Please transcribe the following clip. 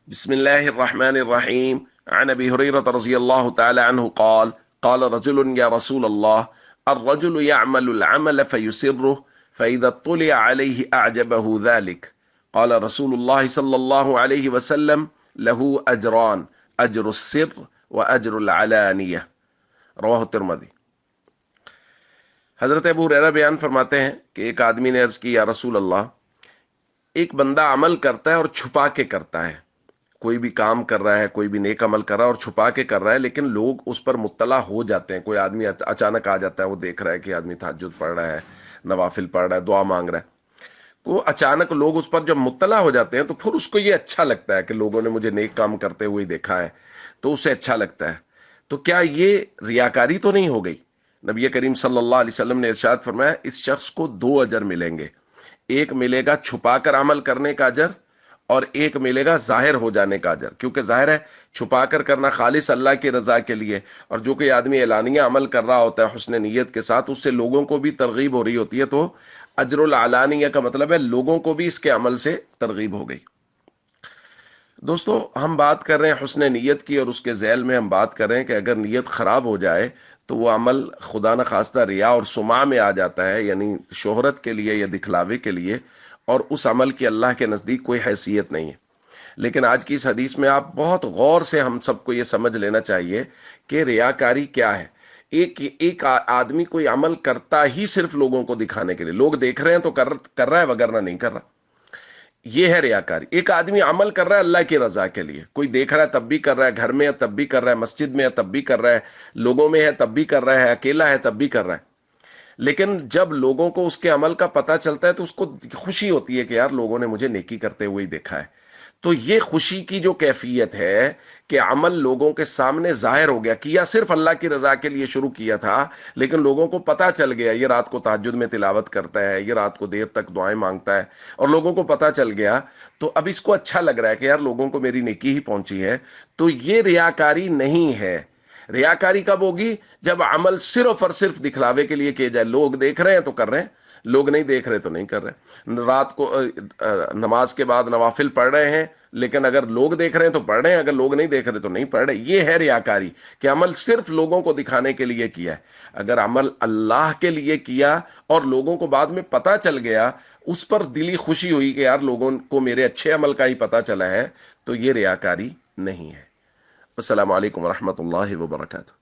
بسم الله الرحمن الرحيم. عن أبي هريرة رضي الله تعالى عنه قال قال رجل يا رسول الله الرجل يعمل العمل فيسره فإذا اطلع عليه أعجبه ذلك. قال رسول الله صلى الله عليه وسلم له أجران، أجر السر وأجر العلانية. رواہ الترمذی۔ حضرت ابو ہریرہ بیان فرماتے ہیں کہ ایک آدمی نے عرض کی یا رسول اللہ، ایک بندہ عمل کرتا ہے اور چھپا کے کرتا ہے، کوئی بھی کام کر رہا ہے، کوئی بھی نیک عمل کر رہا ہے اور چھپا کے کر رہا ہے، لیکن لوگ اس پر مطلع ہو جاتے ہیں۔ کوئی آدمی اچانک آ جاتا ہے، وہ دیکھ رہا ہے کہ آدمی تہجد پڑھ رہا ہے، نوافل پڑھ رہا ہے، دعا مانگ رہا ہے، وہ اچانک لوگ اس پر جب مطلع ہو جاتے ہیں تو پھر اس کو یہ اچھا لگتا ہے کہ لوگوں نے مجھے نیک کام کرتے ہوئے دیکھا ہے، تو اسے اچھا لگتا ہے۔ تو کیا یہ ریاکاری تو نہیں ہو گئی؟ نبی کریم صلی اللہ علیہ وسلم نے ارشاد فرمایا اس شخص کو دو اجر ملیں گے، ایک ملے گا چھپا کر عمل کرنے کا اجر، اور ایک ملے گا ظاہر ہو جانے کا اجر۔ کیونکہ ظاہر ہے چھپا کر کرنا خالص اللہ کی رضا کے لیے، اور جو کہ آدمی اعلانیہ عمل کر رہا ہوتا ہے حسن نیت کے ساتھ، اس سے لوگوں کو بھی ترغیب ہو رہی ہوتی ہے، تو اجر العلانیہ کا مطلب ہے لوگوں کو بھی اس کے عمل سے ترغیب ہو گئی۔ دوستو، ہم بات کر رہے ہیں حسن نیت کی، اور اس کے ذیل میں ہم بات کر رہے ہیں کہ اگر نیت خراب ہو جائے تو وہ عمل خدا نخواستہ ریا اور سماع میں آ جاتا ہے، یعنی شہرت کے لیے یا دکھلاوے کے لیے، اور اس عمل کی اللہ کے نزدیک کوئی حیثیت نہیں ہے۔ لیکن آج کی اس حدیث میں آپ بہت غور سے ہم سب کو یہ سمجھ لینا چاہیے کہ ریاکاری کیا ہے۔ ایک آدمی کوئی عمل کرتا ہی صرف لوگوں کو دکھانے کے لیے، لوگ دیکھ رہے ہیں تو کر رہا ہے، وگرنہ نہیں کر رہا، یہ ہے ریاکاری۔ ایک آدمی عمل کر رہا ہے اللہ کی رضا کے لیے، کوئی دیکھ رہا ہے تب بھی کر رہا ہے، گھر میں ہے تب بھی کر رہا ہے، مسجد میں ہے تب بھی کر رہا ہے، لوگوں میں ہے تب بھی کر رہا ہے، اکیلا ہے تب بھی کر رہا ہے۔ لیکن جب لوگوں کو اس کے عمل کا پتہ چلتا ہے تو اس کو خوشی ہوتی ہے کہ یار لوگوں نے مجھے نیکی کرتے ہوئے ہی دیکھا ہے۔ تو یہ خوشی کی جو کیفیت ہے کہ عمل لوگوں کے سامنے ظاہر ہو گیا، کیا صرف اللہ کی رضا کے لیے شروع کیا تھا، لیکن لوگوں کو پتہ چل گیا یہ رات کو تہجد میں تلاوت کرتا ہے، یہ رات کو دیر تک دعائیں مانگتا ہے، اور لوگوں کو پتہ چل گیا، تو اب اس کو اچھا لگ رہا ہے کہ یار لوگوں کو میری نیکی ہی پہنچی ہے۔ تو یہ ریاکاری نہیں ہے۔ ریاکاری کب ہوگی؟ جب عمل صرف اور صرف دکھلاوے کے لیے کیے جائے، لوگ دیکھ رہے ہیں تو کر رہے ہیں، لوگ نہیں دیکھ رہے تو نہیں کر رہے۔ رات کو نماز کے بعد نوافل پڑھ رہے ہیں، لیکن اگر لوگ دیکھ رہے ہیں تو پڑھ رہے ہیں، اگر لوگ نہیں دیکھ رہے تو نہیں پڑھ رہے۔ یہ ہے ریاکاری کہ عمل صرف لوگوں کو دکھانے کے لیے کیا ہے۔ اگر عمل اللہ کے لیے کیا اور لوگوں کو بعد میں پتہ چل گیا، اس پر دلی خوشی ہوئی کہ یار لوگوں کو میرے اچھے عمل کا ہی پتہ چلا ہے، تو یہ ریاکاری نہیں ہے۔ السلام علیکم ورحمۃ اللہ وبرکاتہ۔